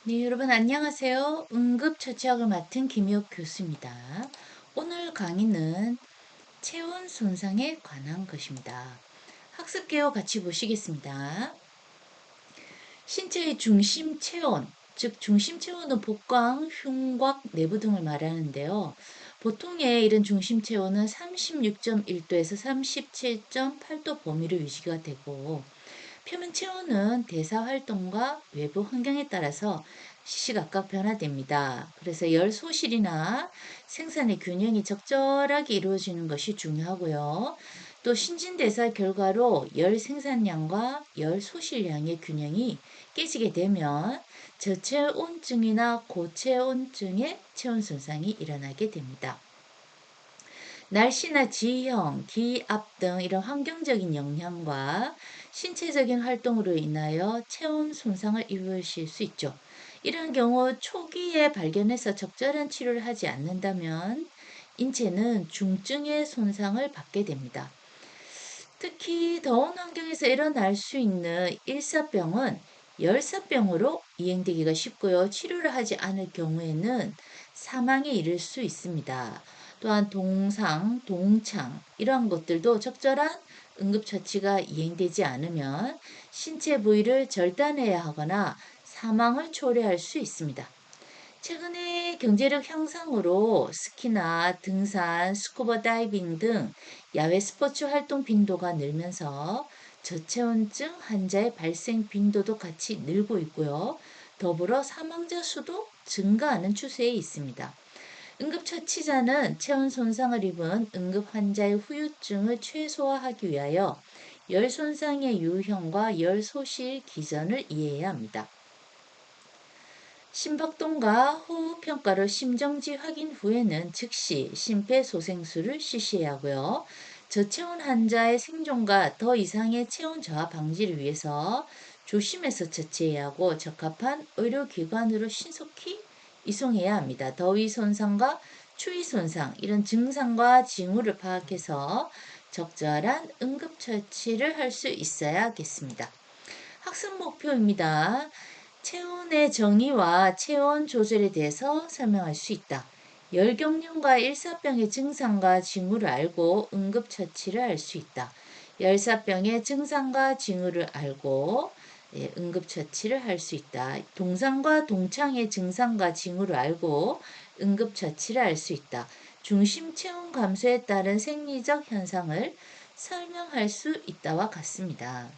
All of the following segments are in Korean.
네, 여러분 안녕하세요. 응급처치학을 맡은 김희옥 교수입니다. 오늘 강의는 체온 손상에 관한 것입니다. 학습계호 같이 보시겠습니다. 신체의 중심 체온, 즉 중심 체온은 복강, 흉곽, 내부 등을 말하는데요. 보통의 이런 중심 체온은 36.1도에서 37.8도 범위로 유지가 되고 표면 체온은 대사 활동과 외부 환경에 따라서 시시각각 변화됩니다. 그래서 열 소실이나 생산의 균형이 적절하게 이루어지는 것이 중요하고요. 또 신진대사 결과로 열 생산량과 열 소실량의 균형이 깨지게 되면 저체온증이나 고체온증의 체온 손상이 일어나게 됩니다. 날씨나 지형, 기압 등 이런 환경적인 영향과 신체적인 활동으로 인하여 체온 손상을 입으실 수 있죠. 이런 경우 초기에 발견해서 적절한 치료를 하지 않는다면 인체는 중증의 손상을 받게 됩니다. 특히 더운 환경에서 일어날 수 있는 일사병은 열사병으로 이행되기가 쉽고요. 치료를 하지 않을 경우에는 사망에 이를 수 있습니다. 또한 동상, 동창 이러한 것들도 적절한 응급처치가 이행되지 않으면 신체 부위를 절단해야 하거나 사망을 초래할 수 있습니다. 최근에 경제력 향상으로 스키나 등산, 스쿠버 다이빙 등 야외 스포츠 활동 빈도가 늘면서 저체온증 환자의 발생 빈도도 같이 늘고 있고요. 더불어 사망자 수도 증가하는 추세에 있습니다. 응급처치자는 체온 손상을 입은 응급 환자의 후유증을 최소화하기 위하여 열 손상의 유형과 열 소실 기전을 이해해야 합니다. 심박동과 호흡 평가로 심정지 확인 후에는 즉시 심폐소생술을 실시해야 하고요. 저체온 환자의 생존과 더 이상의 체온 저하 방지를 위해서 조심해서 처치해야 하고 적합한 의료기관으로 신속히 이송해야 합니다. 더위 손상과 추위 손상 이런 증상과 징후를 파악해서 적절한 응급처치를 할 수 있어야겠습니다. 학습 목표입니다. 체온의 정의와 체온 조절에 대해서 설명할 수 있다. 열경련과 일사병의 증상과 징후를 알고 응급처치를 할 수 있다. 열사병의 증상과 징후를 알고 응급처치를 할 수 있다. 동상과 동창의 증상과 징후를 알고 응급처치를 할 수 있다. 중심 체온 감소에 따른 생리적 현상을 설명할 수 있다와 같습니다.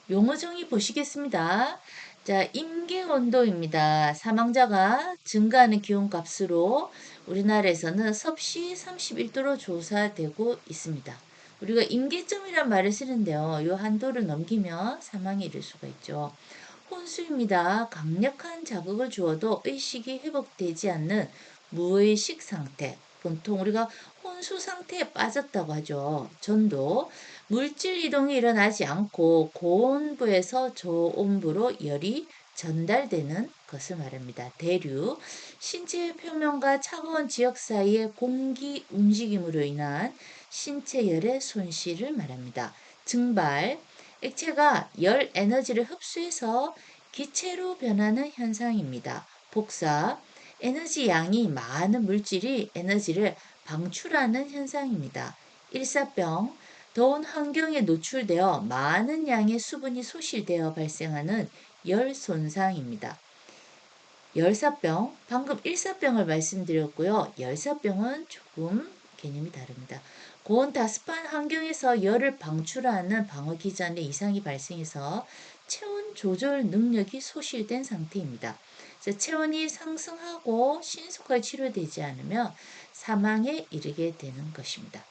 용어 정의 보시겠습니다. 자, 임계 온도입니다. 사망자가 증가하는 기온값으로 우리나라에서는 섭씨 31도로 조사되고 있습니다. 우리가 임계점이란 말을 쓰는데요. 이 한도를 넘기면 사망에 이를 수가 있죠. 혼수입니다. 강력한 자극을 주어도 의식이 회복되지 않는 무의식 상태. 보통 우리가 혼수 상태에 빠졌다고 하죠. 전도. 물질 이동이 일어나지 않고 고온부에서 저온부로 열이 전달되는 것을 말합니다. 대류. 신체 표면과 차가운 지역 사이의 공기 움직임으로 인한 신체 열의 손실을 말합니다. 증발. 액체가 열 에너지를 흡수해서 기체로 변하는 현상입니다. 복사, 에너지 양이 많은 물질이 에너지를 방출하는 현상입니다. 일사병, 더운 환경에 노출되어 많은 양의 수분이 소실되어 발생하는 열 손상입니다. 열사병, 방금 일사병을 말씀드렸고요. 열사병은 조금 개념이 다릅니다. 고온다습한 환경에서 열을 방출하는 방어기전에 이상이 발생해서 체온 조절 능력이 소실된 상태입니다. 체온이 상승하고 신속하게 치료되지 않으면 사망에 이르게 되는 것입니다.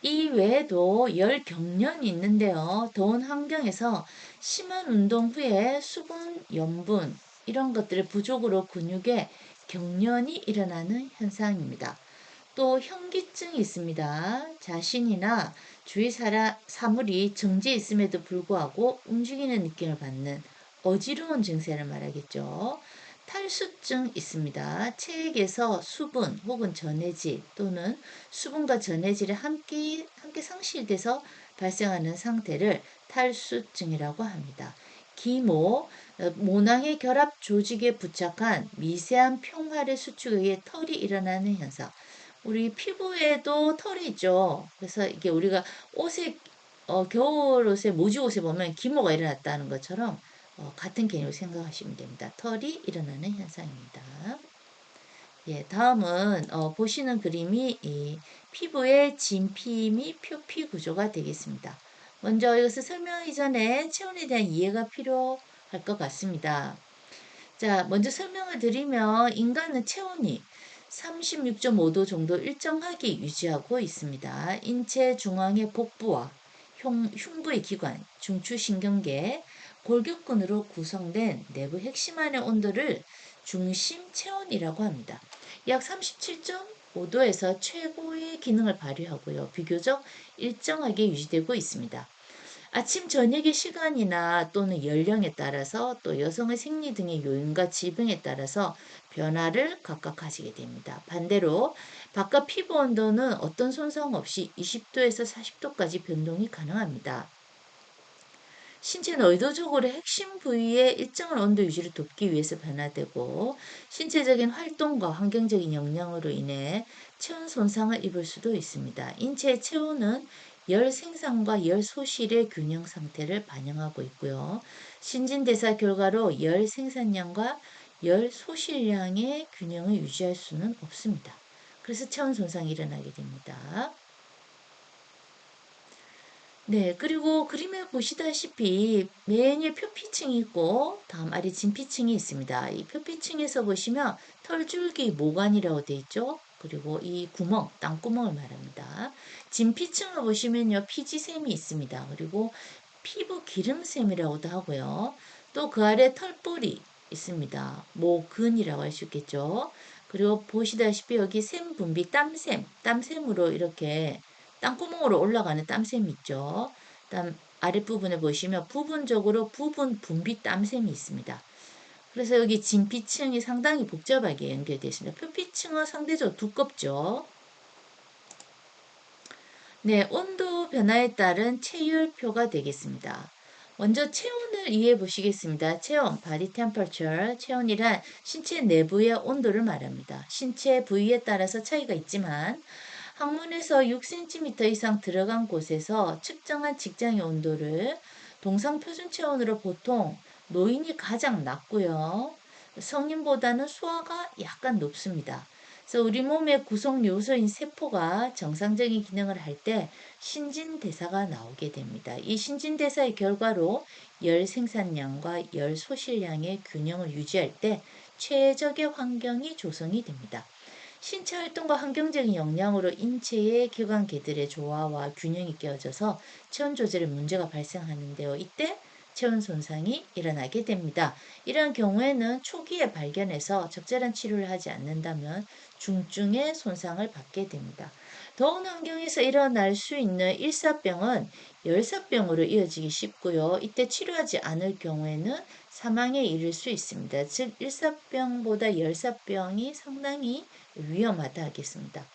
이 외에도 열 경련이 있는데요. 더운 환경에서 심한 운동 후에 수분, 염분 이런 것들의 부족으로 근육에 경련이 일어나는 현상입니다. 또 현기증이 있습니다. 자신이나 주위 사물이 정지해 있음에도 불구하고 움직이는 느낌을 받는 어지러운 증세를 말하겠죠. 탈수증 있습니다. 체액에서 수분 혹은 전해질 또는 수분과 전해질이 함께 상실돼서 발생하는 상태를 탈수증이라고 합니다. 기모, 모낭의 결합 조직에 부착한 미세한 평활의 수축에 털이 일어나는 현상. 우리 피부에도 털이 있죠. 그래서 이게 우리가 옷에 겨울 옷에 모지 옷에 보면 기모가 일어났다는 것처럼 같은 개념을 생각하시면 됩니다. 털이 일어나는 현상입니다. 예, 다음은 보시는 그림이 이 피부의 진피 및 표피 구조가 되겠습니다. 먼저 이것을 설명하기 전에 체온에 대한 이해가 필요할 것 같습니다. 자, 먼저 설명을 드리면 인간은 체온이 36.5도 정도 일정하게 유지하고 있습니다. 인체 중앙의 복부와 흉부의 기관, 중추신경계, 골격근으로 구성된 내부 핵심 안의 온도를 중심 체온이라고 합니다. 약 37.5도에서 최고의 기능을 발휘하고요. 비교적 일정하게 유지되고 있습니다. 아침 저녁의 시간이나 또는 연령에 따라서 또 여성의 생리 등의 요인과 질병에 따라서 변화를 각각 가지게 됩니다. 반대로 바깥 피부 온도는 어떤 손상 없이 20도에서 40도까지 변동이 가능합니다. 신체는 의도적으로 핵심 부위의 일정한 온도 유지를 돕기 위해서 변화되고 신체적인 활동과 환경적인 영향으로 인해 체온 손상을 입을 수도 있습니다. 인체의 체온은 열 생산과 열 소실의 균형 상태를 반영하고 있고요. 신진대사 결과로 열 생산량과 열 소실량의 균형을 유지할 수는 없습니다. 그래서 체온 손상이 일어나게 됩니다. 네, 그리고 그림에 보시다시피 맨 위에 표피층이 있고 다음 아래 진피층이 있습니다. 이 표피층에서 보시면 털줄기 모관이라고 되어 있죠. 그리고 이 구멍, 땅구멍을 말합니다. 진피층을 보시면요, 피지샘이 있습니다. 그리고 피부 기름샘이라고도 하고요. 또 그 아래 털뿌리 있습니다. 모근이라고 할 수 있겠죠. 그리고 보시다시피 여기 샘 분비, 땀샘으로 이렇게 땅구멍으로 올라가는 땀샘이 있죠. 그다음 아랫부분에 보시면 부분적으로 부분 분비 땀샘이 있습니다. 그래서 여기 진피층이 상당히 복잡하게 연결되어 있습니다. 표피층은 상대적으로 두껍죠. 네, 온도 변화에 따른 체율표가 되겠습니다. 먼저 체온을 이해해 보시겠습니다. 체온, body temperature, 체온이란 신체 내부의 온도를 말합니다. 신체 부위에 따라서 차이가 있지만 항문에서 6cm 이상 들어간 곳에서 측정한 직장의 온도를 동상 표준 체온으로 보통 노인이 가장 낮고요. 성인보다는 소아가 약간 높습니다. 그래서 우리 몸의 구성 요소인 세포가 정상적인 기능을 할 때 신진대사가 나오게 됩니다. 이 신진대사의 결과로 열 생산량과 열 소실량의 균형을 유지할 때 최적의 환경이 조성이 됩니다. 신체 활동과 환경적인 영향으로 인체의 기관계들의 조화와 균형이 깨어져서 체온 조절에 문제가 발생하는데요. 이때 체온 손상이 일어나게 됩니다. 이런 경우에는 초기에 발견해서 적절한 치료를 하지 않는다면 중증의 손상을 받게 됩니다. 더운 환경에서 일어날 수 있는 일사병은 열사병으로 이어지기 쉽고요. 이때 치료하지 않을 경우에는 사망에 이를 수 있습니다. 즉 일사병보다 열사병이 상당히 위험하다 하겠습니다.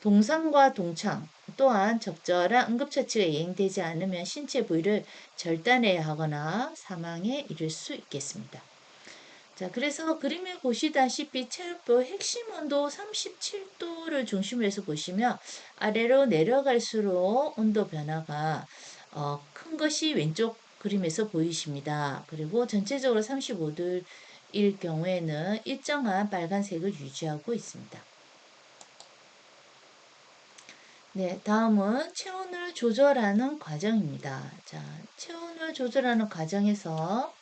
동상과 동창 또한 적절한 응급처치가 이행되지 않으면 신체 부위를 절단해야 하거나 사망에 이를 수 있겠습니다. 자, 그래서 그림에 보시다시피 체육부 핵심 온도 37도를 중심으로 해서 보시면 아래로 내려갈수록 온도 변화가 큰 것이 왼쪽 그림에서 보이십니다. 그리고 전체적으로 35도일 경우에는 일정한 빨간색을 유지하고 있습니다. 네, 다음은 체온을 조절하는 과정입니다. 자, 체온을 조절하는 과정에서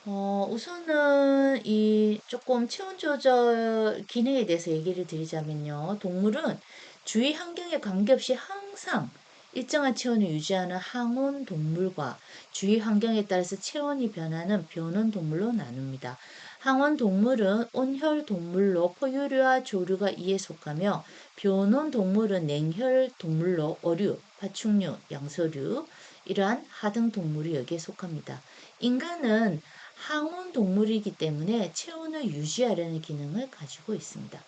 우선은 이 조금 체온 조절 기능에 대해서 얘기를 드리자면요. 동물은 주위 환경에 관계없이 항상 일정한 체온을 유지하는 항온 동물과 주위 환경에 따라서 체온이 변하는 변온 동물로 나눕니다. 항온 동물은 온혈 동물로 포유류와 조류가 이에 속하며 변온 동물은 냉혈 동물로 어류, 파충류, 양서류 이러한 하등 동물이 여기에 속합니다. 인간은 항온 동물이기 때문에 체온을 유지하려는 기능을 가지고 있습니다.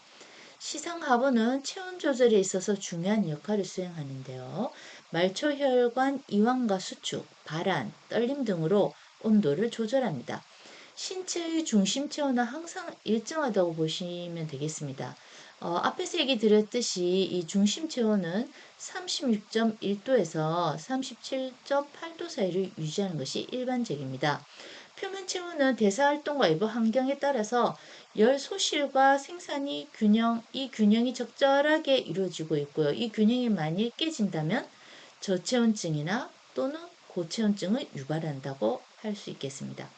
시상 하부는 체온 조절에 있어서 중요한 역할을 수행하는데요. 말초혈관 이완과 수축, 발한, 떨림 등으로 온도를 조절합니다. 신체의 중심 체온은 항상 일정하다고 보시면 되겠습니다. 앞에서 얘기 드렸듯이 이 중심 체온은 36.1도에서 37.8도 사이를 유지하는 것이 일반적입니다. 표면 체온은 대사활동과 외부 환경에 따라서 열 소실과 생산이 이 균형이 적절하게 이루어지고 있고요. 이 균형이 만일 깨진다면 저체온증이나 또는 고체온증을 유발한다고 할 수 있겠습니다.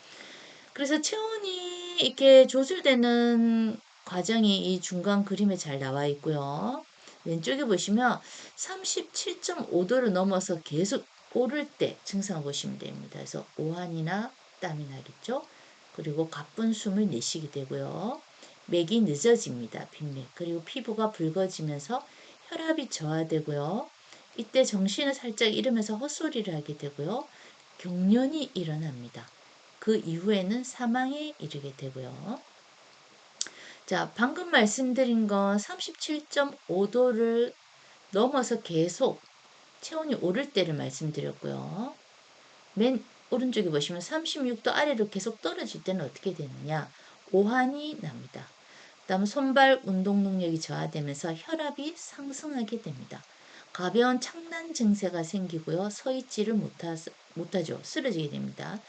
그래서 체온이 이렇게 조절되는 과정이 이 중간 그림에 잘 나와 있고요. 왼쪽에 보시면 37.5도를 넘어서 계속 오를 때 증상을 보시면 됩니다. 그래서 오한이나 땀이 나겠죠. 그리고 가쁜 숨을 내쉬게 되고요. 맥이 늦어집니다. 빈맥. 그리고 피부가 붉어지면서 혈압이 저하되고요. 이때 정신을 살짝 잃으면서 헛소리를 하게 되고요. 경련이 일어납니다. 그 이후에는 사망에 이르게 되고요. 자, 방금 말씀드린 건 37.5도를 넘어서 계속 체온이 오를 때를 말씀드렸고요. 맨 오른쪽에 보시면 36도 아래로 계속 떨어질 때는 어떻게 되느냐? 오한이 납니다. 다음 손발 운동 능력이 저하되면서 혈압이 상승하게 됩니다. 가벼운 착란 증세가 생기고요. 서 있지를 못하죠. 쓰러지게 됩니다.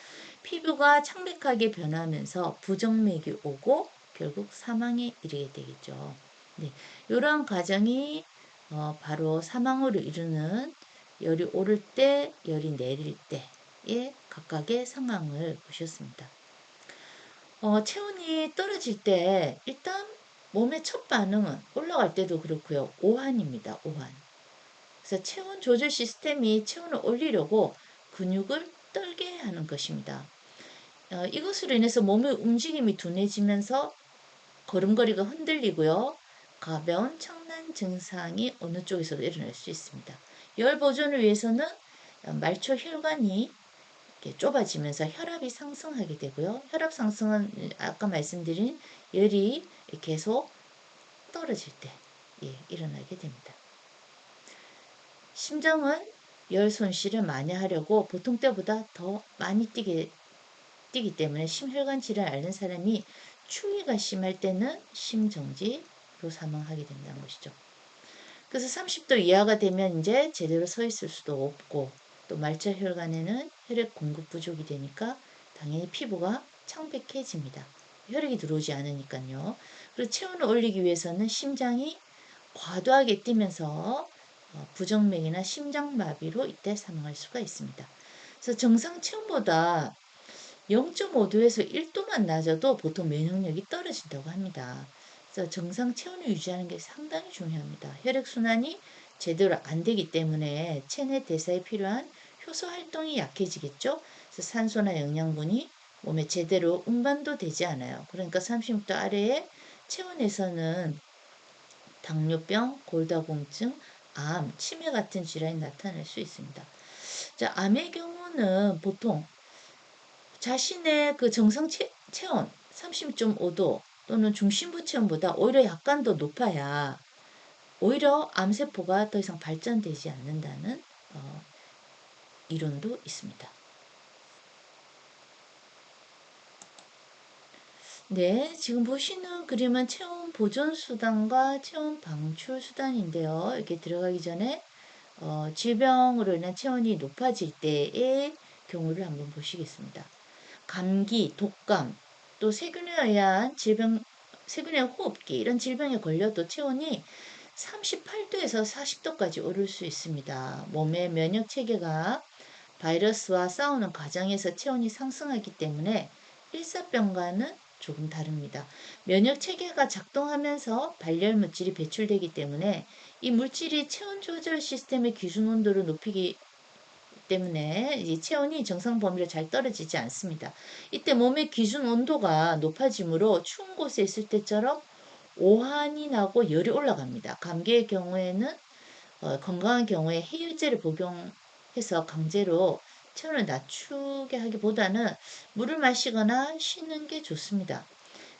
피부가 창백하게 변하면서 부정맥이 오고 결국 사망에 이르게 되겠죠. 네, 이러한 과정이 바로 사망으로 이르는 열이 오를 때, 열이 내릴 때의 각각의 상황을 보셨습니다. 체온이 떨어질 때 일단 몸의 첫 반응은 올라갈 때도 그렇고요. 오한입니다. 오한. 그래서 체온 조절 시스템이 체온을 올리려고 근육을 떨게 하는 것입니다. 이것으로 인해서 몸의 움직임이 둔해지면서 걸음걸이가 흔들리고요. 가벼운 청란 증상이 어느 쪽에서도 일어날 수 있습니다. 열 보존을 위해서는 말초 혈관이 좁아지면서 혈압이 상승하게 되고요. 혈압 상승은 아까 말씀드린 열이 계속 떨어질 때 일어나게 됩니다. 심장은 열 손실을 만회하려고 보통 때보다 더 많이 뛰기 때문에 심혈관 질환을 앓는 사람이 추위가 심할 때는 심정지로 사망하게 된다는 것이죠. 그래서 30도 이하가 되면 이제 제대로 서 있을 수도 없고 또 말차 혈관에는 혈액 공급 부족이 되니까 당연히 피부가 창백해집니다. 혈액이 들어오지 않으니까요. 그리고 체온을 올리기 위해서는 심장이 과도하게 뛰면서 부정맥이나 심장마비로 이때 사망할 수가 있습니다. 그래서 정상 체온보다 0.5도에서 1도만 낮아도 보통 면역력이 떨어진다고 합니다. 그래서 정상 체온을 유지하는 게 상당히 중요합니다. 혈액순환이 제대로 안 되기 때문에 체내 대사에 필요한 효소 활동이 약해지겠죠. 그래서 산소나 영양분이 몸에 제대로 운반도 되지 않아요. 그러니까 36도 아래의 체온에서는 당뇨병, 골다공증, 암, 치매 같은 질환이 나타날 수 있습니다. 자, 암의 경우는 보통 자신의 그 정상 체온 30.5도 또는 중심부 체온보다 오히려 약간 더 높아야 오히려 암세포가 더 이상 발전되지 않는다는 이론도 있습니다. 네, 지금 보시는 그림은 체온 보존 수단과 체온 방출 수단인데요. 이렇게 들어가기 전에 질병으로 인한 체온이 높아질 때의 경우를 한번 보시겠습니다. 감기, 독감, 또 세균에 의한 질병, 세균의 호흡기 이런 질병에 걸려도 체온이 38도에서 40도까지 오를 수 있습니다. 몸의 면역 체계가 바이러스와 싸우는 과정에서 체온이 상승하기 때문에 일사병과는 조금 다릅니다. 면역 체계가 작동하면서 발열 물질이 배출되기 때문에 이 물질이 체온 조절 시스템의 기준 온도를 높이기 때문에 이 체온이 정상 범위로 잘 떨어지지 않습니다. 이때 몸의 기준 온도가 높아지므로 추운 곳에 있을 때처럼 오한이 나고 열이 올라갑니다. 감기의 경우에는 건강한 경우에 해열제를 복용해서 강제로 체온을 낮추게 하기보다는 물을 마시거나 쉬는 게 좋습니다.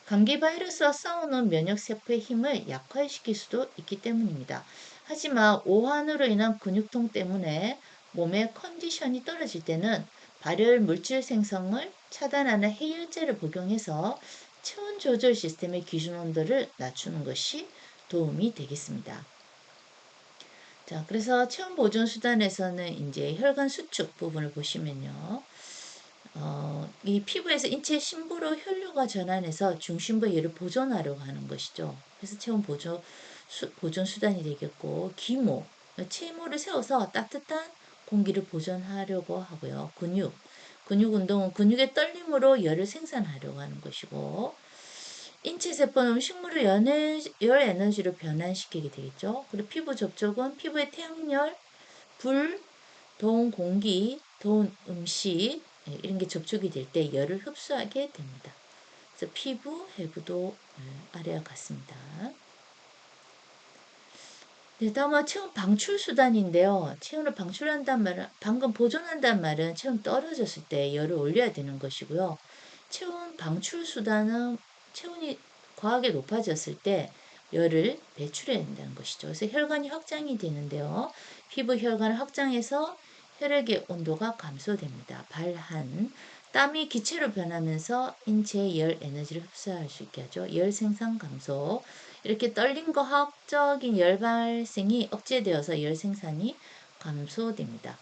감기 바이러스와 싸우는 면역세포의 힘을 약화시킬 수도 있기 때문입니다. 하지만 오한으로 인한 근육통 때문에 몸의 컨디션이 떨어질 때는 발열 물질 생성을 차단하는 해열제를 복용해서 체온 조절 시스템의 기준 온도를 낮추는 것이 도움이 되겠습니다. 자, 그래서 체온 보존 수단에서는 이제 혈관 수축 부분을 보시면요. 이 피부에서 인체 심부로 혈류가 전환해서 중심부의 열을 보존하려고 하는 것이죠. 그래서 체온 보존 수단이 되겠고, 기모, 체모를 세워서 따뜻한 공기를 보존하려고 하고요. 근육 운동은 근육의 떨림으로 열을 생산하려고 하는 것이고, 인체 세포는 음식물을 열 에너지로 변환시키게 되겠죠. 그리고 피부 접촉은 피부의 태양열, 불, 더운 공기, 더운 음식 이런 게 접촉이 될 때 열을 흡수하게 됩니다. 그래서 피부 해부도 아래와 같습니다. 네, 다음은 체온 방출 수단인데요. 체온을 방출한다는 말은 방금 보존한다는 말은 체온 떨어졌을 때 열을 올려야 되는 것이고요. 체온 방출 수단은 체온이 과하게 높아졌을 때 열을 배출해야 된다는 것이죠. 그래서 혈관이 확장이 되는데요. 피부 혈관을 확장해서 혈액의 온도가 감소됩니다. 발한, 땀이 기체로 변하면서 인체의 열 에너지를 흡수할 수 있게 하죠. 열 생산 감소. 이렇게 떨림과 화학적인 열 발생이 억제되어서 열 생산이 감소됩니다.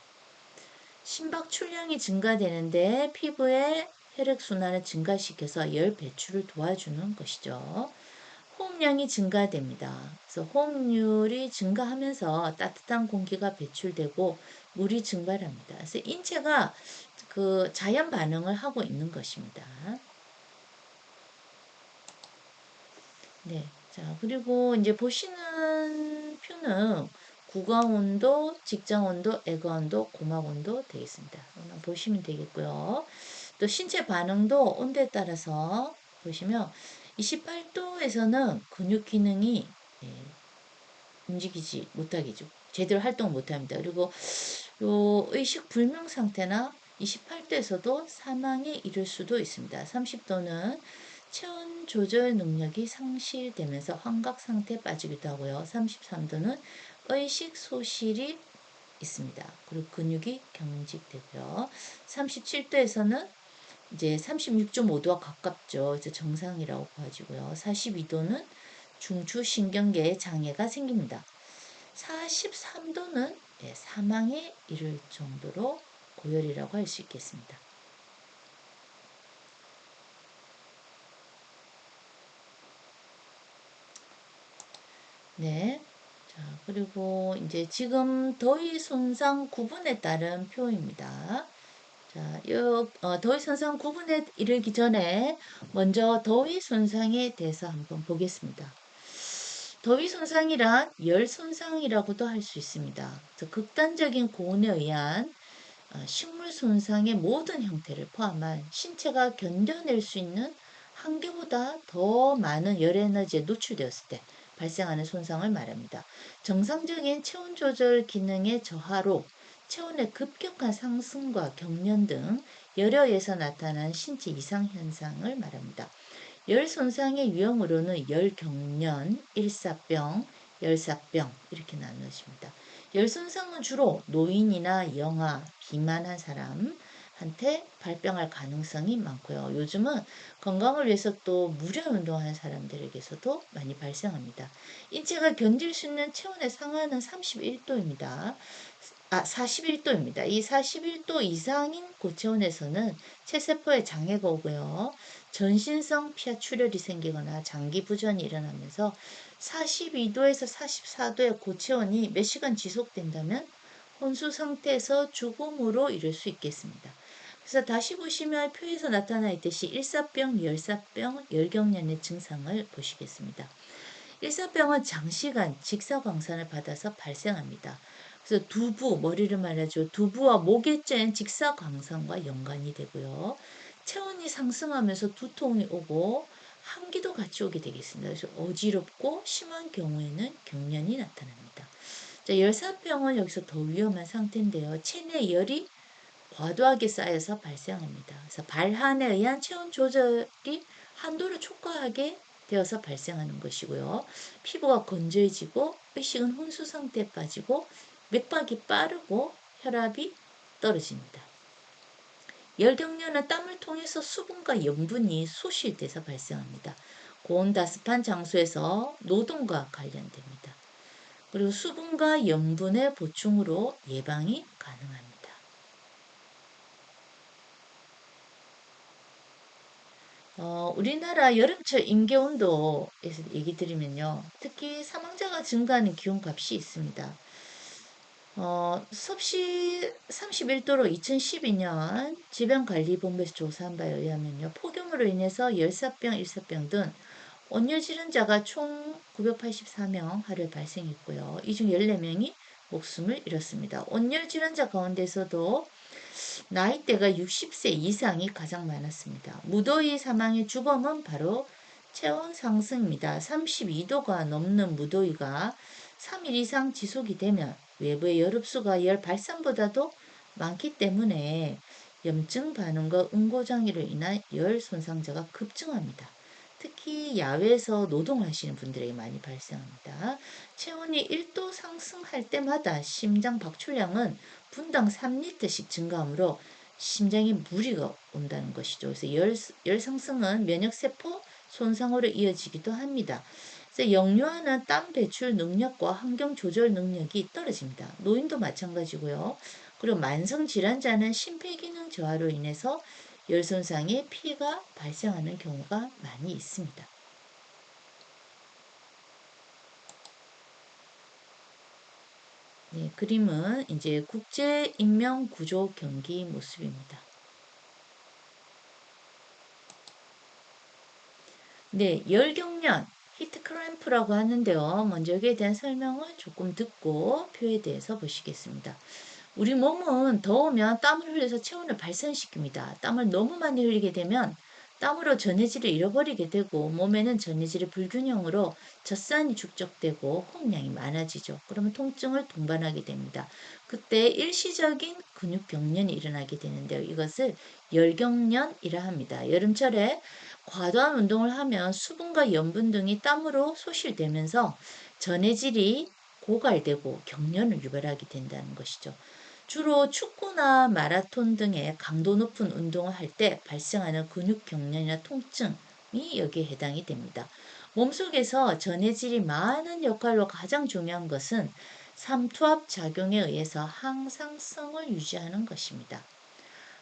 심박 출량이 증가되는데 피부의 혈액순환을 증가시켜서 열 배출을 도와주는 것이죠. 호흡량이 증가됩니다. 그래서 호흡률이 증가하면서 따뜻한 공기가 배출되고 물이 증발합니다. 그래서 인체가 그 자연 반응을 하고 있는 것입니다. 네. 자, 그리고 이제 보시는 표는 구강 온도, 직장 온도, 애가 온도, 고막 온도 되어 있습니다. 보시면 되겠고요. 또 신체 반응도 온도에 따라서 보시면 28도에서는 근육 기능이 예, 움직이지 못하겠죠. 제대로 활동 못합니다. 그리고 요 의식 불명 상태나 28도에서도 사망에 이를 수도 있습니다. 30도는 체온 조절 능력이 상실되면서 환각 상태에 빠지기도 하고요. 33도는 의식 소실이 있습니다. 그리고 근육이 경직되고요. 37도에서는 이제 36.5도와 가깝죠. 이제 정상이라고 봐지고요. 42도는 중추신경계에 장애가 생깁니다. 43도는 사망에 이를 정도로 고열이라고 할 수 있겠습니다. 네. 자, 그리고 이제 지금 더위 손상 구분에 따른 표입니다. 자, 더위 손상 구분에 이르기 전에 먼저 더위 손상에 대해서 한번 보겠습니다. 더위 손상이란 열 손상이라고도 할 수 있습니다. 극단적인 고온에 의한 식물 손상의 모든 형태를 포함한 신체가 견뎌낼 수 있는 한계보다 더 많은 열 에너지에 노출되었을 때 발생하는 손상을 말합니다. 정상적인 체온 조절 기능의 저하로 체온의 급격한 상승과 경련 등 열에 의해서 나타난 신체 이상 현상을 말합니다. 열 손상의 유형으로는 열경련, 일사병, 열사병 이렇게 나누어집니다. 열 손상은 주로 노인이나 영아, 비만한 사람한테 발병할 가능성이 많고요. 요즘은 건강을 위해서 또 무리한 운동하는 사람들에게서도 많이 발생합니다. 인체가 견딜 수 있는 체온의 상한은 31도입니다. 41도입니다. 이 41도 이상인 고체온에서는 체세포에 장애가 오고요. 전신성 피하출혈이 생기거나 장기 부전이 일어나면서 42도에서 44도의 고체온이 몇 시간 지속된다면 혼수 상태에서 죽음으로 이를 수 있겠습니다. 그래서 다시 보시면 표에서 나타나 있듯이 일사병, 열사병, 열경련의 증상을 보시겠습니다. 일사병은 장시간 직사광선을 받아서 발생합니다. 그래서 두부, 머리를 말하죠. 두부와 목에 쬐는 직사광선과 연관이 되고요. 체온이 상승하면서 두통이 오고 한기도 같이 오게 되겠습니다. 그래서 어지럽고 심한 경우에는 경련이 나타납니다. 자, 열사병은 여기서 더 위험한 상태인데요. 체내 열이 과도하게 쌓여서 발생합니다. 그래서 발한에 의한 체온 조절이 한도를 초과하게 되어서 발생하는 것이고요. 피부가 건조해지고 의식은 혼수 상태에 빠지고 맥박이 빠르고 혈압이 떨어집니다. 열경련은 땀을 통해서 수분과 염분이 소실돼서 발생합니다. 고온다습한 장소에서 노동과 관련됩니다. 그리고 수분과 염분의 보충으로 예방이 가능합니다. 우리나라 여름철 인계온도에서 얘기 드리면요. 특히 사망자가 증가하는 기온값이 있습니다. 섭씨 31도로 2012년 질병관리본부에서 조사한 바에 의하면요. 폭염으로 인해서 열사병, 일사병 등 온열 질환자가 총 984명 하루에 발생했고요. 이 중 14명이 목숨을 잃었습니다. 온열 질환자 가운데서도 나이대가 60세 이상이 가장 많았습니다. 무더위 사망의 주범은 바로 체온 상승입니다. 32도가 넘는 무더위가 3일 이상 지속이 되면 외부의 열 흡수가 열 발산보다도 많기 때문에 염증 반응과 응고장애로 인한 열 손상자가 급증합니다. 특히 야외에서 노동하시는 분들에게 많이 발생합니다. 체온이 1도 상승할 때마다 심장 박출량은 분당 3리터씩 증가하므로 심장에 무리가 온다는 것이죠. 그래서 열 상승은 면역세포 손상으로 이어지기도 합니다. 그래서 역류하는 땀 배출 능력과 환경 조절 능력이 떨어집니다. 노인도 마찬가지고요. 그리고 만성 질환자는 심폐기능 저하로 인해서 열 손상에 피해가 발생하는 경우가 많이 있습니다. 네, 그림은 이제 국제 인명 구조 경기 모습입니다. 네, 열경련, 히트크램프라고 하는데요. 먼저 여기에 대한 설명을 조금 듣고 표에 대해서 보시겠습니다. 우리 몸은 더우면 땀을 흘려서 체온을 발산시킵니다. 땀을 너무 많이 흘리게 되면 땀으로 전해질을 잃어버리게 되고 몸에는 전해질의 불균형으로 젖산이 축적되고 호흡량이 많아지죠. 그러면 통증을 동반하게 됩니다. 그때 일시적인 근육경련이 일어나게 되는데요. 이것을 열경련이라 합니다. 여름철에 과도한 운동을 하면 수분과 염분 등이 땀으로 소실되면서 전해질이 고갈되고 경련을 유발하게 된다는 것이죠. 주로 축구나 마라톤 등의 강도 높은 운동을 할 때 발생하는 근육 경련이나 통증이 여기에 해당이 됩니다. 몸속에서 전해질이 많은 역할로 가장 중요한 것은 삼투압 작용에 의해서 항상성을 유지하는 것입니다.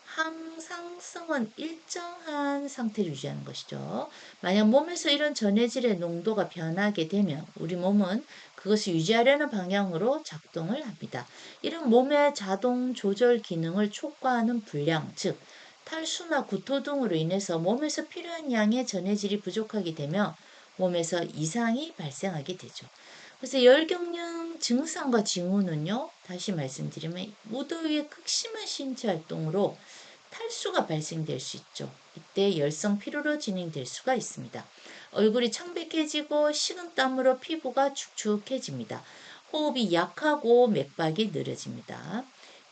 항상성은 일정한 상태를 유지하는 것이죠. 만약 몸에서 이런 전해질의 농도가 변하게 되면 우리 몸은 그것을 유지하려는 방향으로 작동을 합니다. 이런 몸의 자동 조절 기능을 촉구하는 불량, 즉 탈수나 구토 등으로 인해서 몸에서 필요한 양의 전해질이 부족하게 되면 몸에서 이상이 발생하게 되죠. 그래서 열경련 증상과 징후는요, 다시 말씀드리면 무더위의 극심한 신체 활동으로 탈수가 발생될 수 있죠. 이때 열성 피로로 진행될 수가 있습니다. 얼굴이 창백해지고 식은땀으로 피부가 축축해집니다. 호흡이 약하고 맥박이 느려집니다.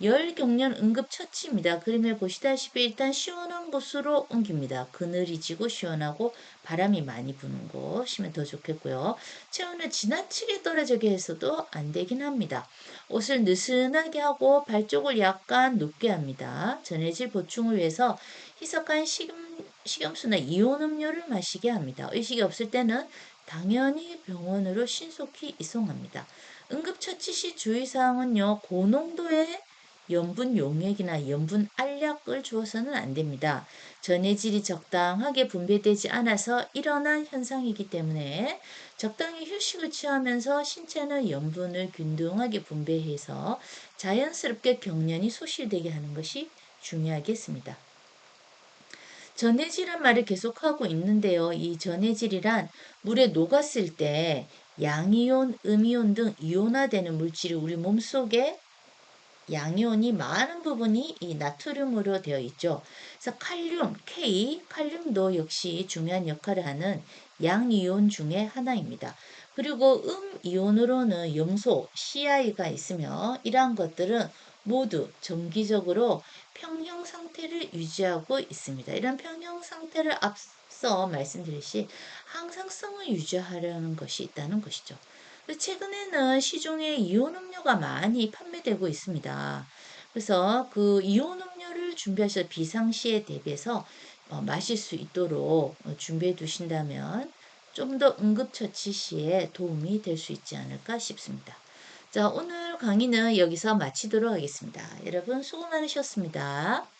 열경련 응급처치입니다. 그림에 보시다시피 일단 시원한 곳으로 옮깁니다. 그늘이 지고 시원하고 바람이 많이 부는 곳이면 더 좋겠고요. 체온을 지나치게 떨어지게 해서도 안 되긴 합니다. 옷을 느슨하게 하고 발쪽을 약간 높게 합니다. 전해질 보충을 위해서 희석한 식염수나 이온 음료를 마시게 합니다. 의식이 없을 때는 당연히 병원으로 신속히 이송합니다. 응급처치 시 주의사항은요. 고농도의 염분 용액이나 염분 알약을 주어서는 안 됩니다. 전해질이 적당하게 분배되지 않아서 일어난 현상이기 때문에 적당히 휴식을 취하면서 신체는 염분을 균등하게 분배해서 자연스럽게 경련이 소실되게 하는 것이 중요하겠습니다. 전해질이란 말을 계속하고 있는데요. 이 전해질이란 물에 녹았을 때 양이온, 음이온 등 이온화되는 물질이 우리 몸속에 양이온이 많은 부분이 이 나트륨으로 되어 있죠. 그래서 칼륨, K, 칼륨도 역시 중요한 역할을 하는 양이온 중에 하나입니다. 그리고 음이온으로는 염소, CI가 있으며 이러한 것들은 모두 정기적으로 평형 상태를 유지하고 있습니다. 이런 평형 상태를 앞서 말씀드렸듯이 항상성을 유지하려는 것이 있다는 것이죠. 최근에는 시중에 이온 음료가 많이 판매되고 있습니다. 그래서 그 이온 음료를 준비하셔서 비상시에 대비해서 마실 수 있도록 준비해 두신다면 좀 더 응급처치 시에 도움이 될 수 있지 않을까 싶습니다. 자, 오늘 강의는 여기서 마치도록 하겠습니다. 여러분 수고 많으셨습니다.